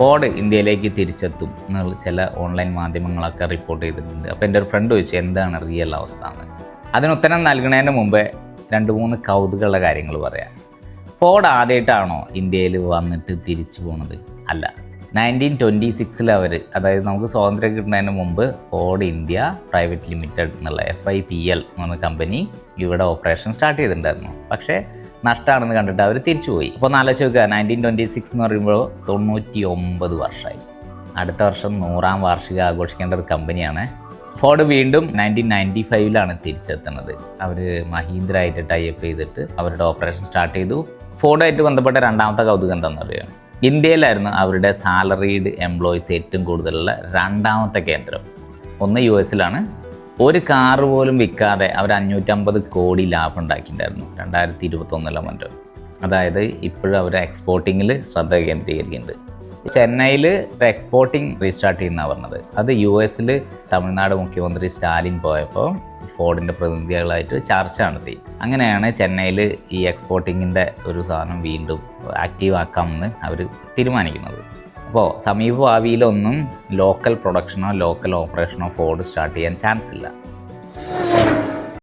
Ford ഇന്ത്യയിലേക്ക് തിരിച്ചെത്തും എന്നുള്ള ചില ഓൺലൈൻ മാധ്യമങ്ങളൊക്കെ റിപ്പോർട്ട് ചെയ്തിട്ടുണ്ട്. അപ്പോൾ എൻ്റെ ഒരു ഫ്രണ്ട് ചോദിച്ചു എന്താണ് റിയൽ അവസ്ഥ എന്ന്. അതിനുത്തരം നൽകുന്നതിന് മുമ്പേ 2-3 കൗതുകമുള്ള കാര്യങ്ങൾ പറയാം. ഫോർഡ് ആദ്യമായിട്ടാണോ ഇന്ത്യയിൽ വന്നിട്ട് തിരിച്ചു പോണത്? അല്ല. 1926 അവർ, അതായത് നമുക്ക് സ്വാതന്ത്ര്യം കിട്ടുന്നതിന് മുമ്പ് ഫോർഡ് ഇന്ത്യ പ്രൈവറ്റ് ലിമിറ്റഡ് എന്നുള്ള FIPL എന്ന് പറഞ്ഞ കമ്പനി ഇവിടെ ഓപ്പറേഷൻ സ്റ്റാർട്ട് ചെയ്തിട്ടുണ്ടായിരുന്നു. പക്ഷേ നഷ്ടമാണെന്ന് കണ്ടിട്ട് അവർ തിരിച്ചുപോയി. അപ്പോൾ ഒന്ന് ആലോചിച്ച് നോക്കുക, 1926 എന്ന് പറയുമ്പോൾ 99 വർഷമായി. അടുത്ത വർഷം 100ാം വാർഷികം ആഘോഷിക്കേണ്ട ഒരു കമ്പനിയാണ്. ഫോർഡ് വീണ്ടും 1995 തിരിച്ചെത്തുന്നത്. അവർ മഹീന്ദ്ര ആയിട്ട് ടൈപ്പ് ചെയ്തിട്ട് അവരുടെ ഓപ്പറേഷൻ സ്റ്റാർട്ട് ചെയ്തു. ഫോർഡായിട്ട് ബന്ധപ്പെട്ട രണ്ടാമത്തെ കൗതുകം എന്താണെന്ന് അറിയാം, ഇന്ത്യയിലായിരുന്നു അവരുടെ സാലറീഡ് എംപ്ലോയീസ് ഏറ്റവും കൂടുതലുള്ള രണ്ടാമത്തെ കേന്ദ്രം. ഒന്ന് US ഒരു കാറ് പോലും വിൽക്കാതെ അവർ 550 കോടി ലാഭം ഉണ്ടാക്കിയിട്ടുണ്ടായിരുന്നു 2021 മറ്റോ. അതായത് ഇപ്പോഴും അവർ എക്സ്പോർട്ടിങ്ങിൽ ശ്രദ്ധ കേന്ദ്രീകരിക്കുന്നുണ്ട്. ചെന്നൈയിൽ എക്സ്പോർട്ടിങ് റീസ്റ്റാർട്ട് ചെയ്യുന്നതാണ് പറഞ്ഞത്. അത് US തമിഴ്നാട് മുഖ്യമന്ത്രി സ്റ്റാലിൻ പോയപ്പോൾ ഫോർഡിൻ്റെ പ്രതിനിധികളായിട്ട് ചർച്ച നടത്തി. അങ്ങനെയാണ് ചെന്നൈയിൽ ഈ എക്സ്പോർട്ടിങ്ങിൻ്റെ ഒരു സാധനം വീണ്ടും ആക്റ്റീവ് ആക്കാമെന്ന് അവർ തീരുമാനിക്കുന്നത്. അപ്പോൾ സമീപ ഭാവിയിലൊന്നും ലോക്കൽ പ്രൊഡക്ഷനോ ലോക്കൽ ഓപ്പറേഷനോ ഫോർഡ് സ്റ്റാർട്ട് ചെയ്യാൻ ചാൻസ് ഇല്ല.